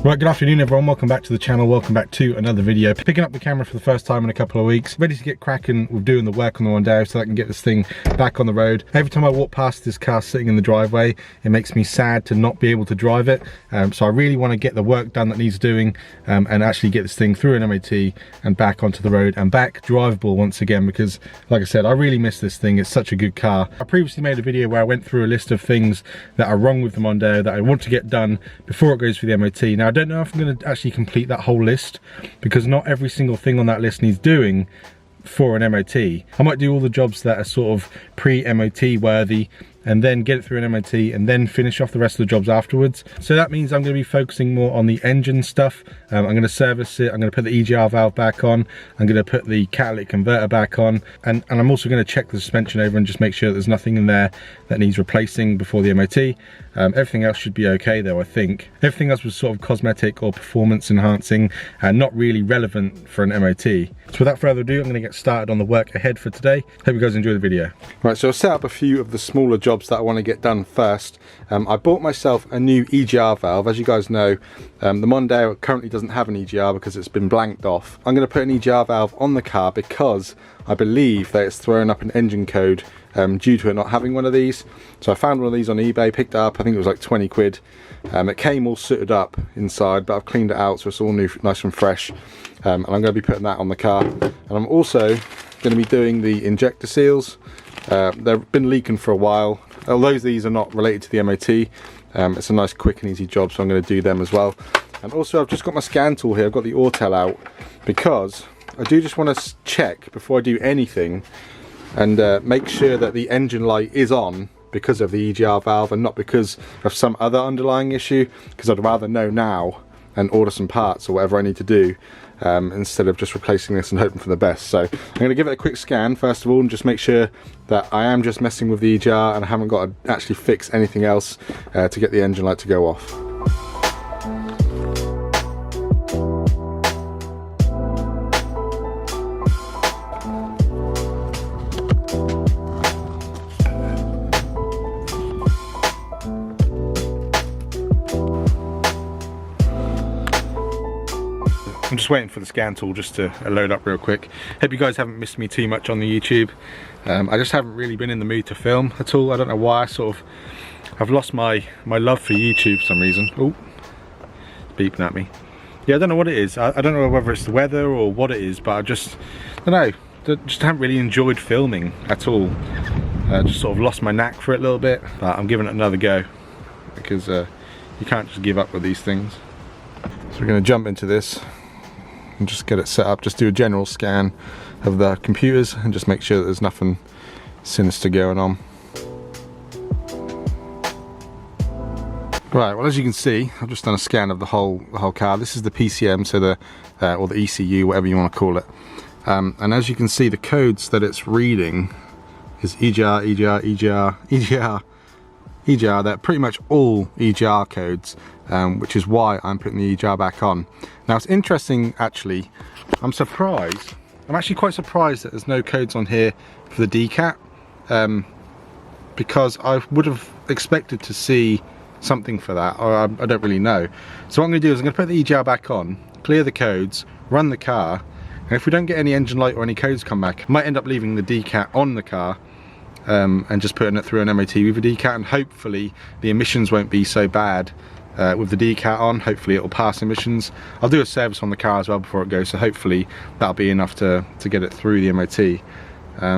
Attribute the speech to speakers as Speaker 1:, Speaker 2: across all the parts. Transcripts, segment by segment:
Speaker 1: Right, good afternoon everyone, welcome back to the channel, welcome back to another video. Picking up the camera for the first time in a couple of weeks, ready to get cracking with doing the work on the Mondeo so I can get this thing back on the road. Every time I walk past this car sitting in the driveway, it makes me sad to not be able to drive it. So I really want to get the work done that needs doing and actually get this thing through an MOT and back onto the road and back drivable once again, because like I said, I really miss this thing. It's such a good car. I previously made a video where I went through a list of things that are wrong with the Mondeo that I want to get done before it goes through the MOT. Now I don't know if I'm going to actually complete that whole list, because not every single thing on that list needs doing for an MOT. I might do all the jobs that are sort of pre-MOT worthy and then get it through an MOT and then finish off the rest of the jobs afterwards. So that means I'm going to be focusing more on the engine stuff. I'm going to service it, I'm going to put the Egr valve back on, I'm going to put the catalytic converter back on, and I'm also going to check the suspension over and just make sure there's nothing in there that needs replacing before the MOT. Everything else should be okay though, I think. Everything else was sort of cosmetic or performance enhancing and not really relevant for an MOT. So without further ado, I'm going to get started on the work ahead for today. Hope you guys enjoy the video. Right, so I'll set up a few of the smaller jobs that I want to get done first. I bought myself a new Egr valve. As you guys know, the Mondeo currently doesn't have an Egr because it's been blanked off. I'm going to put an Egr valve on the car because I believe that it's throwing up an engine code due to it not having one of these. So I found one of these on eBay, picked it up, I think it was like 20 quid. It came all sooted up inside, but I've cleaned it out so it's all new, nice and fresh. And I'm going to be putting that on the car. And I'm also going to be doing the injector seals. They've been leaking for a while. Although these are not related to the MOT, it's a nice quick and easy job, so I'm going to do them as well. And also I've just got my scan tool here, I've got the Autel out, because I do just want to check before I do anything and make sure that the engine light is on because of the Egr valve and not because of some other underlying issue, because I'd rather know now and order some parts or whatever I need to do instead of just replacing this and hoping for the best. So I'm going to give it a quick scan first of all and just make sure that I am just messing with the Egr and I haven't got to actually fix anything else to get the engine light to go off. I'm just waiting for the scan tool just to load up real quick. Hope you guys haven't missed me too much on the YouTube. I just haven't really been in the mood to film at all. I don't know why. I've lost my love for YouTube for some reason. Oh, it's beeping at me. Yeah, I don't know what it is. I don't know whether it's the weather or what it is, but I don't know. Just haven't really enjoyed filming at all. Just sort of lost my knack for it a little bit, but I'm giving it another go because you can't just give up with these things. So we're going to jump into this and just get it set up, just do a general scan of the computers and just make sure that there's nothing sinister going on. Right, well as you can see, I've just done a scan of the whole car. This is the PCM, so or the ECU, whatever you want to call it. And as you can see, the codes that it's reading is Egr. They're pretty much all Egr codes, which is why I'm putting the Egr back on. Now it's interesting actually, I'm actually quite surprised that there's no codes on here for the decat, because I would have expected to see something for that, or I don't really know. So what I'm going to do is I'm going to put the Egr back on, clear the codes, run the car, and if we don't get any engine light or any codes come back, I might end up leaving the decat on the car and just putting it through an MOT with a decat, and hopefully the emissions won't be so bad with the decat on. Hopefully it'll pass emissions. I'll do a service on the car as well before it goes, so hopefully that'll be enough to get it through the MOT.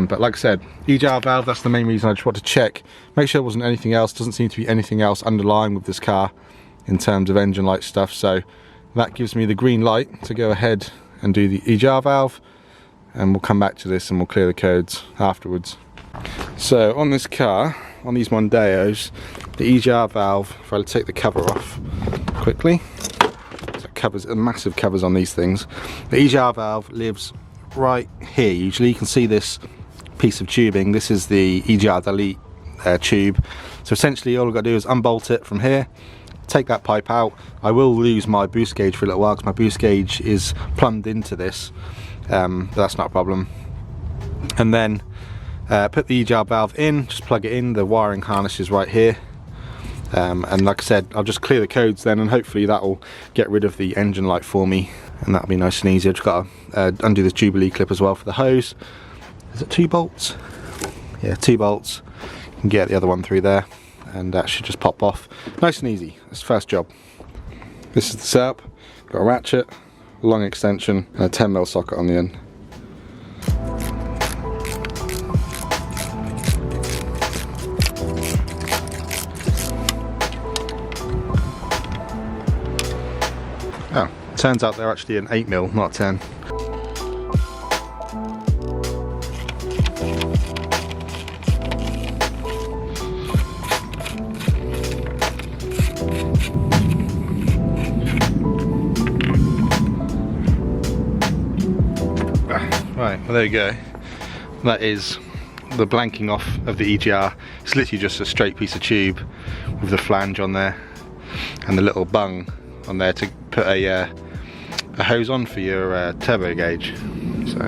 Speaker 1: But like I said, Egr valve, that's the main reason I just want to check, make sure there wasn't anything else. Doesn't seem to be anything else underlying with this car in terms of engine light stuff, so that gives me the green light to go ahead and do the Egr valve, and we'll come back to this and we'll clear the codes afterwards. So on this car, on these Mondeos, the Egr valve, if I take the cover off quickly, so covers, massive covers on these things. The Egr valve lives right here. Usually you can see this piece of tubing. This is the Egr delete tube. So essentially all I've got to do is unbolt it from here, take that pipe out. I will lose my boost gauge for a little while because my boost gauge is plumbed into this, but that's not a problem. And then put the Egr valve in, just plug it in, the wiring harness is right here. And like I said, I'll just clear the codes then, and hopefully that will get rid of the engine light for me, and that'll be nice and easy. I've just got to undo this Jubilee clip as well for the hose. Is it 2 bolts? Yeah, 2 bolts. You can get the other one through there, and that should just pop off. Nice and easy. That's the first job. This is the setup. Got a ratchet, long extension, and a 10mm socket on the end. Oh, turns out they're actually an 8mm, not 10. Right, well there you go. That is the blanking off of the EGR. It's literally just a straight piece of tube with the flange on there and the little bung on there to put a hose on for your turbo gauge. So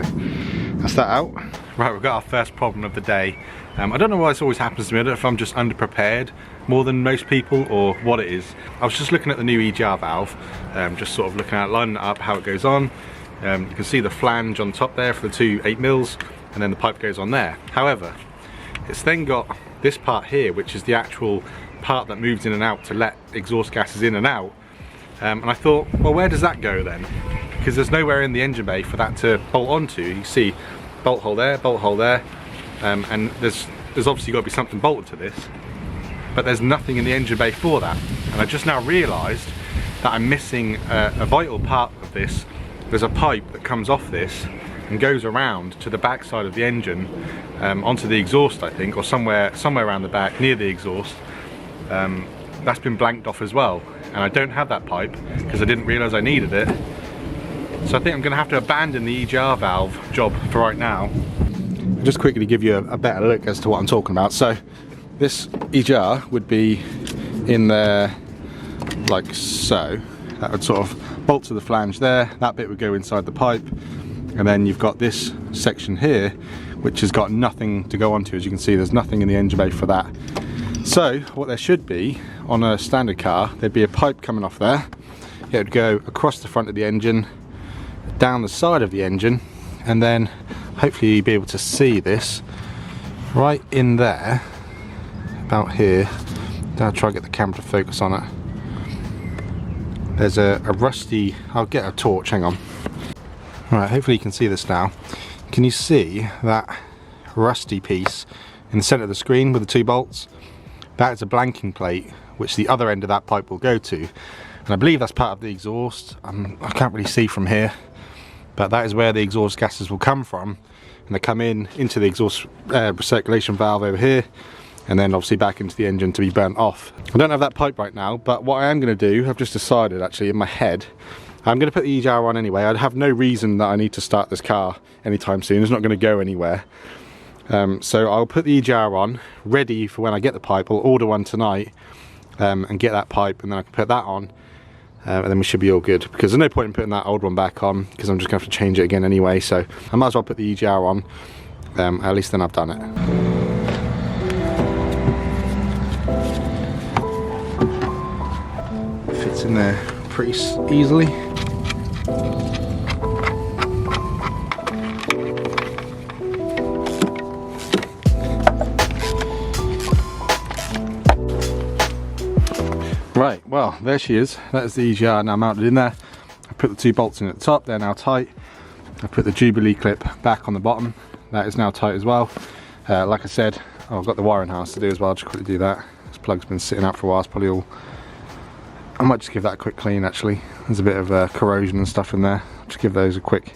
Speaker 1: that's that out. Right, we've got our first problem of the day. I don't know why this always happens to me. I don't know if I'm just underprepared more than most people or what it is. I was just looking at the new EGR valve, just sort of looking at lining it up, how it goes on. You can see the flange on top there for the 2 8mm, and then the pipe goes on there. However, it's then got this part here, which is the actual part that moves in and out to let exhaust gases in and out. And I thought, well, where does that go then? Because there's nowhere in the engine bay for that to bolt onto. You see bolt hole there, and there's obviously got to be something bolted to this, but there's nothing in the engine bay for that. And I just now realised that I'm missing a vital part of this. There's a pipe that comes off this and goes around to the back side of the engine, onto the exhaust, I think, or somewhere around the back near the exhaust. That's been blanked off as well, and I don't have that pipe because I didn't realise I needed it. So I think I'm going to have to abandon the EGR valve job for right now. I'll just quickly give you a better look as to what I'm talking about. So this EGR would be in there like so. That would sort of bolt to the flange there, that bit would go inside the pipe, and then you've got this section here which has got nothing to go onto. As you can see, there's nothing in the engine bay for that. So what there should be on a standard car, there'd be a pipe coming off there. It would go across the front of the engine, down the side of the engine, and then hopefully you'll be able to see this right in there, about here. I'll try to get the camera to focus on it. There's a rusty, I'll get a torch, hang on. Right, hopefully you can see this now. Can you see that rusty piece in the centre of the screen with the 2 bolts? That is a blanking plate which the other end of that pipe will go to. And I believe that's part of the exhaust. I can't really see from here, but that is where the exhaust gases will come from. And they come into the exhaust recirculation valve over here, and then obviously back into the engine to be burnt off. I don't have that pipe right now, but what I am going to do, I've just decided actually in my head, I'm going to put the EGR on anyway. I'd have no reason that I need to start this car anytime soon. It's not going to go anywhere. So I'll put the EGR on, ready for when I get the pipe. I'll order one tonight and get that pipe, and then I can put that on, and then we should be all good. Because there's no point in putting that old one back on, because I'm just going to have to change it again anyway. So I might as well put the EGR on, at least then I've done it. Fits in there pretty easily. Right, well, there she is. That is the EGR now mounted in there. I put the 2 bolts in at the top, they're now tight. I put the Jubilee clip back on the bottom, that is now tight as well. Like I said, I've got the wiring harness to do as well. I'll just quickly do that. This plug's been sitting out for a while, it's probably all... I might just give that a quick clean actually. There's a bit of corrosion and stuff in there. Just give those a quick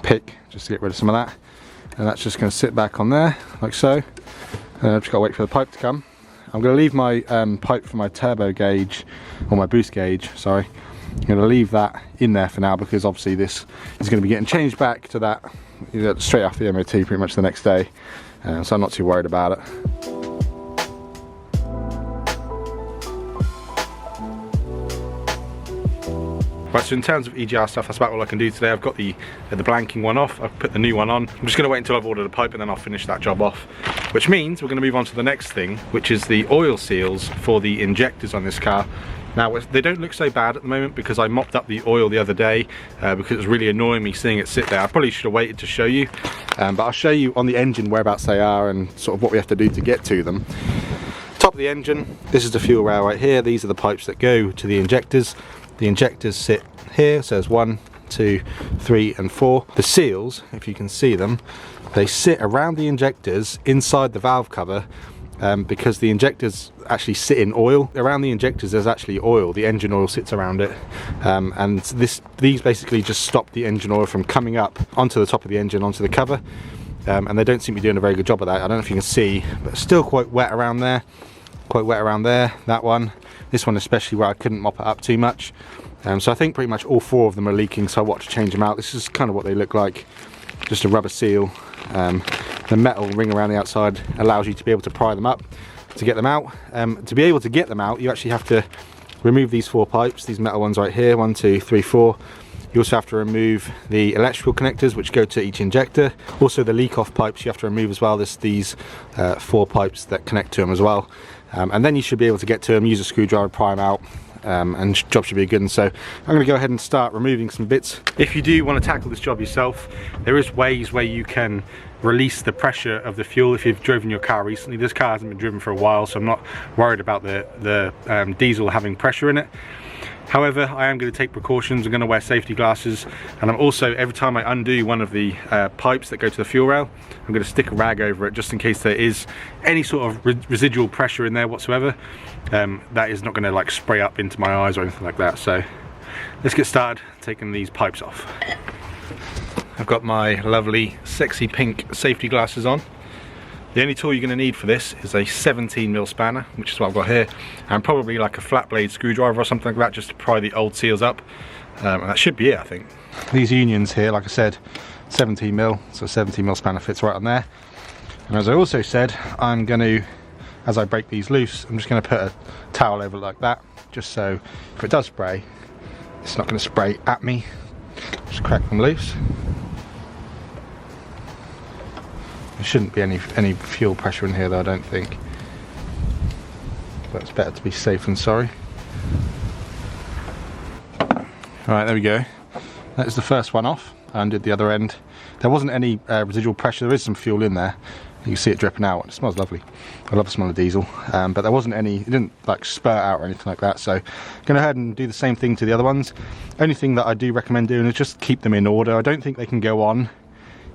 Speaker 1: pick just to get rid of some of that. And that's just going to sit back on there like so. I've just got to wait for the pipe to come. I'm going to leave my pipe for my turbo gauge, or my boost gauge, sorry. I'm going to leave that in there for now, because obviously this is going to be getting changed back to that straight after the MOT pretty much the next day. So I'm not too worried about it. Right, so in terms of EGR stuff, that's about all I can do today. I've got the blanking one off, I've put the new one on. I'm just gonna wait until I've ordered a pipe and then I'll finish that job off. Which means we're gonna move on to the next thing, which is the oil seals for the injectors on this car. Now, they don't look so bad at the moment because I mopped up the oil the other day because it was really annoying me seeing it sit there. I probably should have waited to show you, but I'll show you on the engine whereabouts they are and sort of what we have to do to get to them. Top of the engine, this is the fuel rail right here. These are the pipes that go to the injectors. The injectors sit here, so there's 1, 2, 3 and 4. The seals, if you can see them, they sit around the injectors inside the valve cover because the injectors actually sit in oil. Around the injectors there's actually oil, the engine oil sits around it, and these basically just stop the engine oil from coming up onto the top of the engine, onto the cover, and they don't seem to be doing a very good job of that. I don't know if you can see, but it's still quite wet around there, that one, this one especially where I couldn't mop it up too much. So I think pretty much all 4 of them are leaking, so I want to change them out. This is kind of what they look like, just a rubber seal. The metal ring around the outside allows you to be able to pry them up to get them out. To be able to get them out, you actually have to remove these 4 pipes, these metal ones right here, 1, 2, 3, 4. You also have to remove the electrical connectors which go to each injector. Also the leak off pipes you have to remove as well. There's these 4 pipes that connect to them as well. And then you should be able to get to them, use a screwdriver, pry them out, and job should be good. And so I'm going to go ahead and start removing some bits. If you do want to tackle this job yourself, there is ways where you can release the pressure of the fuel. If you've driven your car recently, this car hasn't been driven for a while, so I'm not worried about the diesel having pressure in it. However, I am going to take precautions. I'm going to wear safety glasses, and I'm also, every time I undo one of the pipes that go to the fuel rail, I'm going to stick a rag over it just in case there is any sort of residual pressure in there whatsoever. That is not going to like spray up into my eyes or anything like that. So let's get started taking these pipes off. I've got my lovely sexy pink safety glasses on. The only tool you're going to need for this is a 17mm spanner, which is what I've got here, and probably like a flat blade screwdriver or something like that, just to pry the old seals up, and that should be it, I think. These unions here, like I said, 17mm, so 17mm spanner fits right on there. And as I also said, I'm going to, as I break these loose, I'm just going to put a towel over it like that, just so if it does spray, it's not going to spray at me. Just crack them loose. There shouldn't be any fuel pressure in here though, I don't think. But it's better to be safe than sorry. Alright, there we go. That is the first one off. I undid the other end. There wasn't any residual pressure. There is some fuel in there. You can see it dripping out. It smells lovely. I love the smell of diesel. But there wasn't any, it didn't like spurt out or anything like that. So I'm going to go ahead and do the same thing to the other ones. Only thing that I do recommend doing is just keep them in order. I don't think they can go on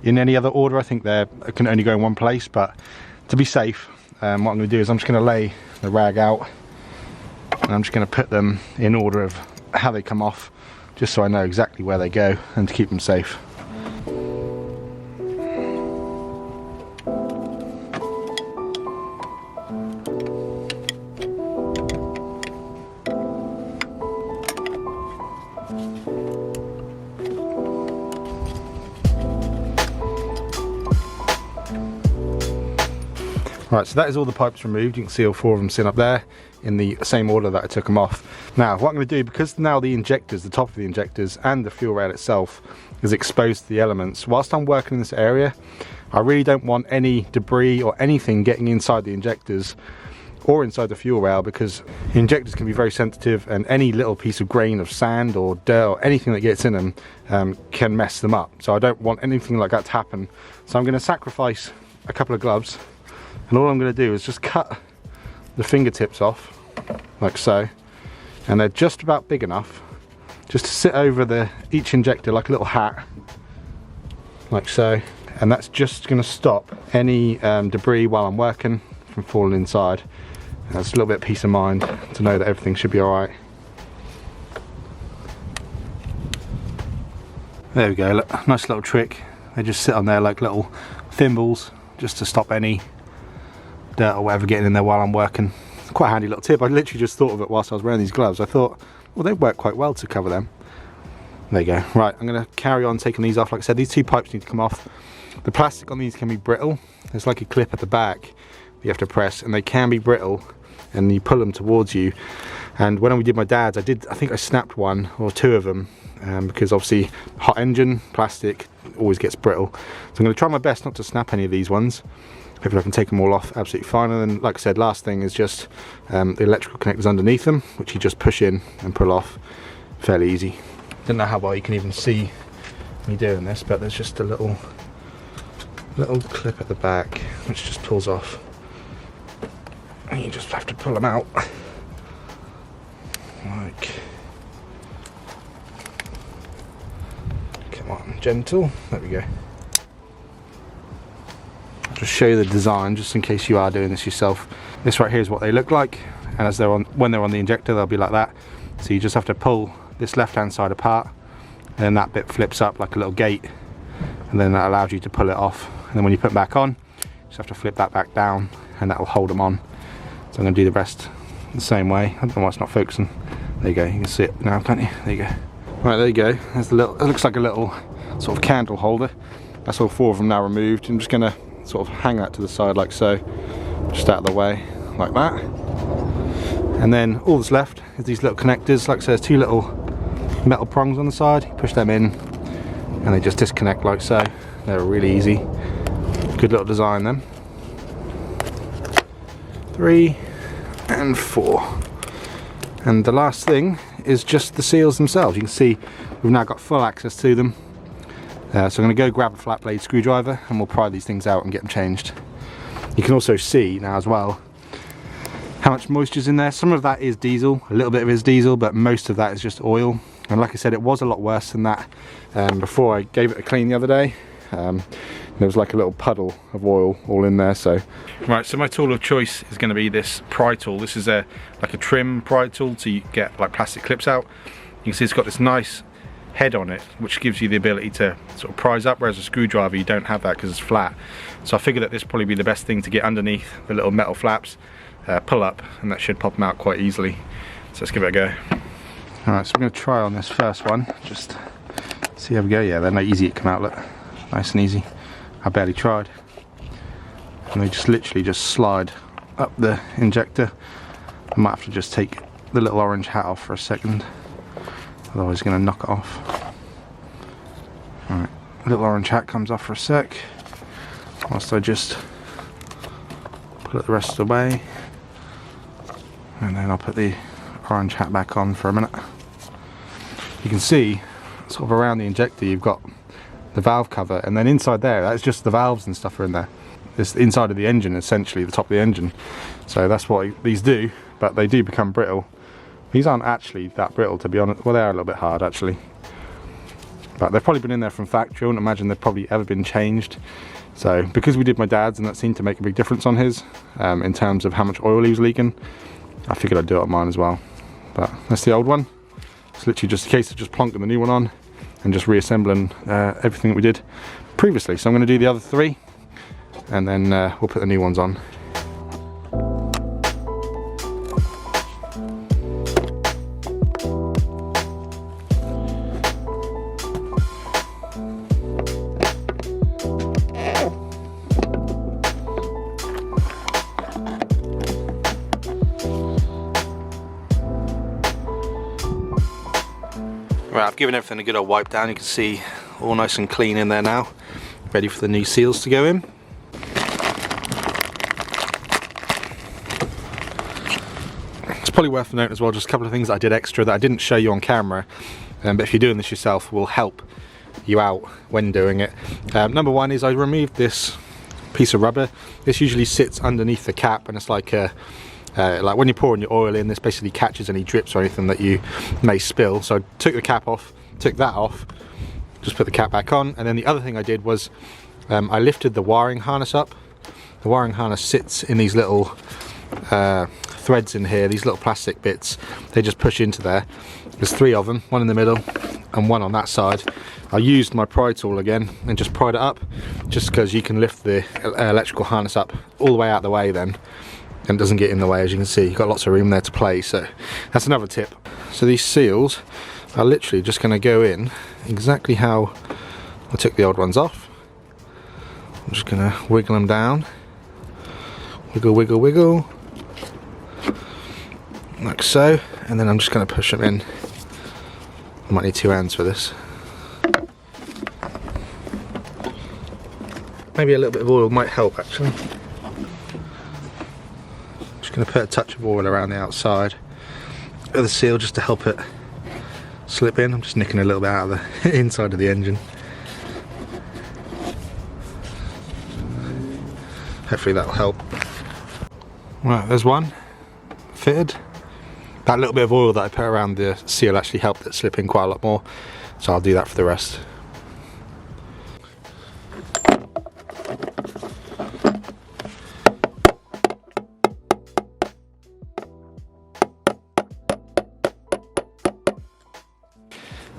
Speaker 1: in any other order. I think they can only go in one place, but to be safe, what I'm going to do is I'm just going to lay the rag out and I'm just going to put them in order of how they come off, just so I know exactly where they go and to keep them safe. Right, so that is all the pipes removed. You can see all 4 of them sitting up there in the same order that I took them off. Now, what I'm going to do, because now the injectors, the top of the injectors and the fuel rail itself is exposed to the elements, whilst I'm working in this area, I really don't want any debris or anything getting inside the injectors or inside the fuel rail, because the injectors can be very sensitive and any little piece of grain of sand or dirt or anything that gets in them can mess them up. So I don't want anything like that to happen. So I'm going to sacrifice a couple of gloves. And all I'm going to do is just cut the fingertips off, like so, and they're just about big enough just to sit over each injector like a little hat, like so, and that's just going to stop any debris while I'm working from falling inside. And that's a little bit of peace of mind to know that everything should be alright. There we go, look, nice little trick. They just sit on there like little thimbles just to stop any dirt or whatever getting in there while I'm working. It's quite a handy little tip. I literally just thought of it whilst I was wearing these gloves. I thought, well, they work quite well to cover them. There you go. Right, I'm going to carry on taking these off. Like I said, these 2 pipes need to come off. The plastic on these can be brittle. There's like a clip at the back that you have to press, and they can be brittle, and you pull them towards you And when we did my dad's, I think I snapped one or two of them, because obviously hot engine, plastic, always gets brittle. So I'm going to try my best not to snap any of these ones. Hopefully I can take them all off absolutely fine. And then, like I said, last thing is just the electrical connectors underneath them, which you just push in and pull off fairly easy. Don't know how well you can even see me doing this, but there's just a little clip at the back which just pulls off, and you just have to pull them out like, come on, gentle, there we go. I'll just show you the design just in case you are doing this yourself. This right here is what they look like, and as when they're on the injector, they'll be like that. So you just have to pull this left hand side apart, and then that bit flips up like a little gate, and then that allows you to pull it off. And then when you put it back on, you just have to flip that back down, and that will hold them on. So I'm going to do the rest the same way. I don't know why it's not focusing. There you go, you can see it now, can't you? There you go. Right, there you go. There's the little, it looks like a little sort of candle holder. That's all 4 of them now removed. I'm just going to sort of hang that to the side like so, just out of the way like that. And then all that's left is these little connectors. Like I said, there's 2 little metal prongs on the side. You push them in and they just disconnect like so. They're really easy. Good little design then. 3 and 4. And the last thing is just the seals themselves. You can see we've now got full access to them. So I'm going to go grab a flat blade screwdriver and we'll pry these things out and get them changed. You can also see now as well how much moisture's in there. Some of that is diesel, a little bit of it is diesel, but most of that is just oil. And like I said, it was a lot worse than that before I gave it a clean the other day. There was like a little puddle of oil all in there. So right, so my tool of choice is going to be this pry tool. This is like a trim pry tool, so you get like plastic clips out. You can see it's got this nice head on it, which gives you the ability to sort of prise up, whereas a screwdriver you don't have that because it's flat. So I figured that this would probably be the best thing to get underneath the little metal flaps, pull up, and that should pop them out quite easily. So let's give it a go. Alright, so I'm going to try on this first one, just see how we go. Yeah, they're not easy to come out, look, nice and easy. I barely tried. And they just literally just slide up the injector. I might have to just take the little orange hat off for a second, otherwise it's going to knock it off. Alright, little orange hat comes off for a sec, whilst I just pull it the rest of the way, and then I'll put the orange hat back on for a minute. You can see sort of around the injector you've got the valve cover, and then inside there, that's just the valves and stuff are in there. It's the inside of the engine, essentially, the top of the engine. So that's what these do, but they do become brittle. These aren't actually that brittle, to be honest. Well, they are a little bit hard, actually. But they've probably been in there from factory. I wouldn't imagine they've probably ever been changed. So, because we did my dad's, and that seemed to make a big difference on his, in terms of how much oil he was leaking, I figured I'd do it on mine as well. But that's the old one. It's literally just a case of just plonking the new one on and just reassembling everything that we did previously. So I'm going to do the other 3 and then we'll put the new ones on. Right, I've given everything a good old wipe down. You can see all nice and clean in there now, ready for the new seals to go in. It's probably worth noting as well, just a couple of things that I did extra that I didn't show you on camera, but if you're doing this yourself, will help you out when doing it. Number one is I removed this piece of rubber. This usually sits underneath the cap, and it's like a like when you're pouring your oil in, this basically catches any drips or anything that you may spill. So I took the cap off, took that off, just put the cap back on, and then the other thing I did was I lifted the wiring harness up. The wiring harness sits in these little threads in here, these little plastic bits. They just push into there. There's 3 of them, one in the middle and one on that side. I used my pry tool again and just pried it up, just because you can lift the electrical harness up all the way out the way then, and it doesn't get in the way. As you can see, you've got lots of room there to play. So that's another tip. So these seals are literally just going to go in exactly how I took the old ones off. I'm just going to wiggle them down, wiggle, wiggle, wiggle, like so, and then I'm just going to push them in. I might need 2 hands for this. Maybe a little bit of oil might help actually. Just going to put a touch of oil around the outside of the seal just to help it slip in. I'm just nicking a little bit out of the inside of the engine. Hopefully that'll help. Right, there's one fitted. That little bit of oil that I put around the seal actually helped it slip in quite a lot more, so I'll do that for the rest.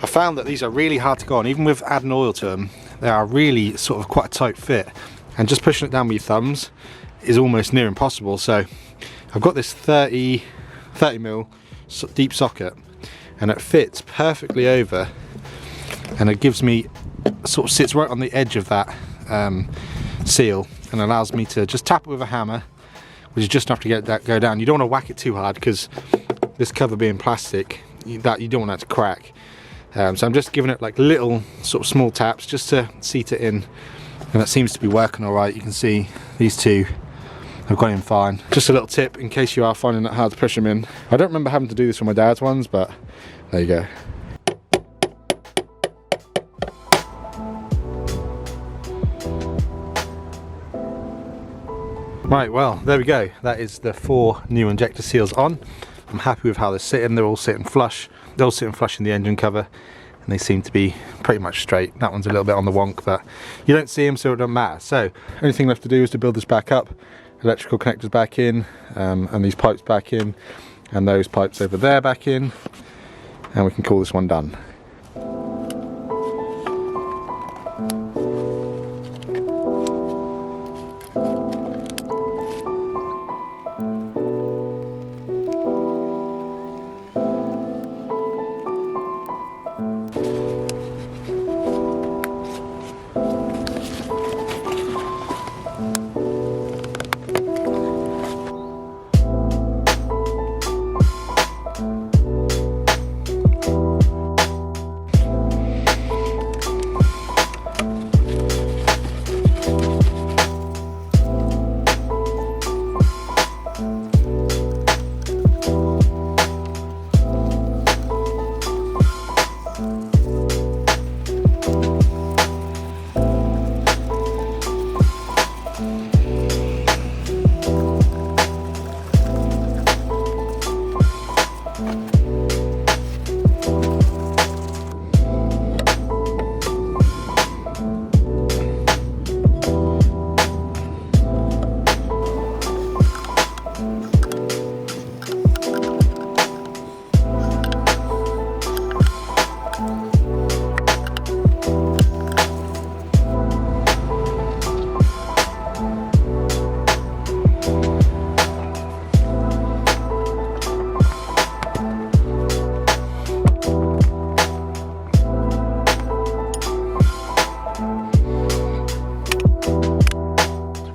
Speaker 1: I found that these are really hard to go on, even with adding oil to them. They are really sort of quite a tight fit, and just pushing it down with your thumbs is almost near impossible. So I've got this 30 mil deep socket, and it fits perfectly over, and it gives me, sort of sits right on the edge of that seal, and allows me to just tap it with a hammer, which is just enough to get that go down. You don't want to whack it too hard because this cover being plastic, you don't want that to crack. So I'm just giving it like little sort of small taps just to seat it in, and it seems to be working all right. You can see these two have gone in fine. Just a little tip in case you are finding it hard to push them in. I don't remember having to do this with my dad's ones, but there you go. Right, well, there we go. That is the 4 new injector seals on. I'm happy with how they're sitting. They're all sitting flush. They're all sitting flush in the engine cover, and they seem to be pretty much straight. That one's a little bit on the wonk, but you don't see them, so it doesn't matter. So, only thing left to do is to build this back up. Electrical connectors back in, and these pipes back in, and those pipes over there back in, and we can call this one done.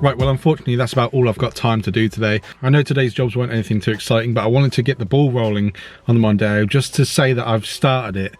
Speaker 1: Right, well unfortunately that's about all I've got time to do today. I know today's jobs weren't anything too exciting, but I wanted to get the ball rolling on the Mondeo just to say that I've started it.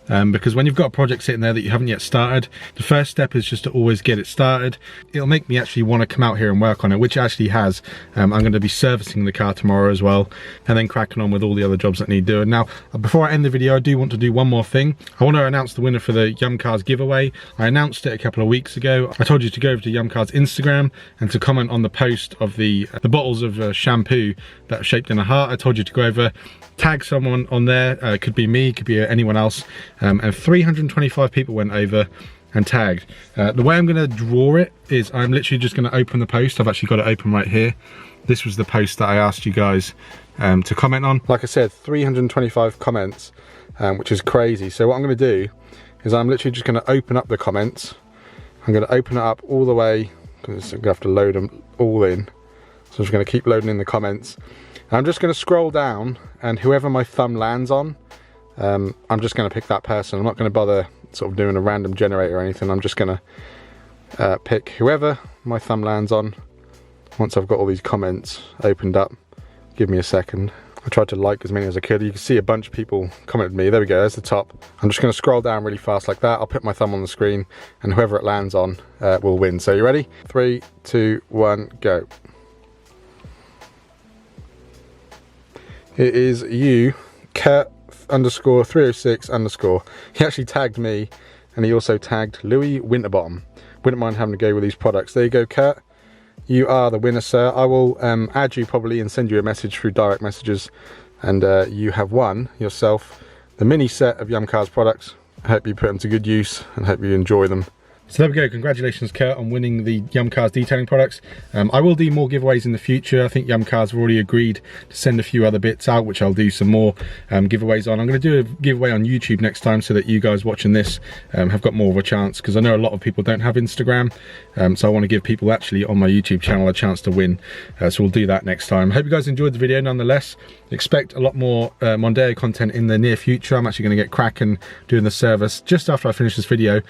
Speaker 1: Because when you've got a project sitting there that you haven't yet started, the first step is just to always get it started. It'll make me actually want to come out here and work on it, which it actually has. I'm going to be servicing the car tomorrow as well, and then cracking on with all the other jobs that need doing. Now, before I end the video, I do want to do one more thing. I want to announce the winner for the Yum Cars giveaway. I announced it a couple of weeks ago. I told you to go over to Yum Cars Instagram and to comment on the post of the bottles of shampoo that are shaped in a heart. I told you to go over, tag someone on there. It could be me, could be anyone else. And 325 people went over and tagged. The way I'm going to draw it is I'm literally just going to open the post. I've actually got it open right here. This was the post that I asked you guys to comment on. Like I said, 325 comments, which is crazy. So what I'm going to do is I'm literally just going to open up the comments. I'm going to open it up all the way, because I'm going to have to load them all in. So I'm just going to keep loading in the comments. I'm just going to scroll down, and whoever my thumb lands on, I'm just going to pick that person. I'm not going to bother sort of doing a random generator or anything. I'm just going to pick whoever my thumb lands on. Once I've got all these comments opened up, give me a second. I tried to like as many as I could. You can see a bunch of people commented me. There we go, there's the top. I'm just going to scroll down really fast like that. I'll put my thumb on the screen and whoever it lands on will win. So you ready? 3, 2, 1, go. It is you, Kurt _306_. He actually tagged me and he also tagged Louis Winterbottom. Wouldn't mind having to go with these products. There you go, Kurt. You are the winner, sir. I will add you probably and send you a message through direct messages, and you have won yourself the mini set of Yumcars products. I hope you put them to good use and hope you enjoy them. So there we go, congratulations Kurt on winning the Yumcars detailing products. I will do more giveaways in the future. I think Yumcars have already agreed to send a few other bits out, which I'll do some more giveaways on. I'm going to do a giveaway on YouTube next time so that you guys watching this have got more of a chance, because I know a lot of people don't have Instagram, so I want to give people actually on my YouTube channel a chance to win. So we'll do that next time. I hope you guys enjoyed the video nonetheless. Expect a lot more Mondeo content in the near future. I'm actually going to get cracking doing the service just after I finish this video.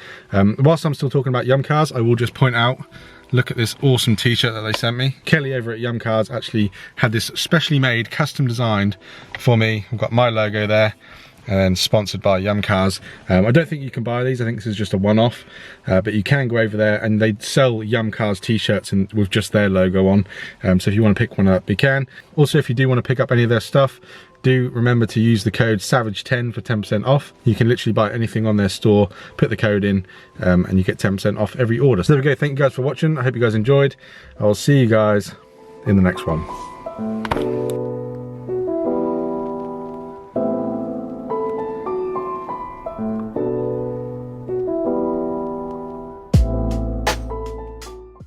Speaker 1: Whilst I'm still talking about Yumcars, I will just point out, look at this awesome t-shirt that they sent me. Kelly over at Yumcars actually had this specially made, custom designed for me. I've got my logo there and sponsored by Yumcars. I don't think you can buy these. I think this is just a one-off, but you can go over there and they sell Yumcars t-shirts with just their logo on. So if you want to pick one up, you can. Also, if you do want to pick up any of their stuff, do remember to use the code SAVAGE10 for 10% off. You can literally buy anything on their store, put the code in, and you get 10% off every order. So there we go. Thank you guys for watching. I hope you guys enjoyed. I will see you guys in the next one.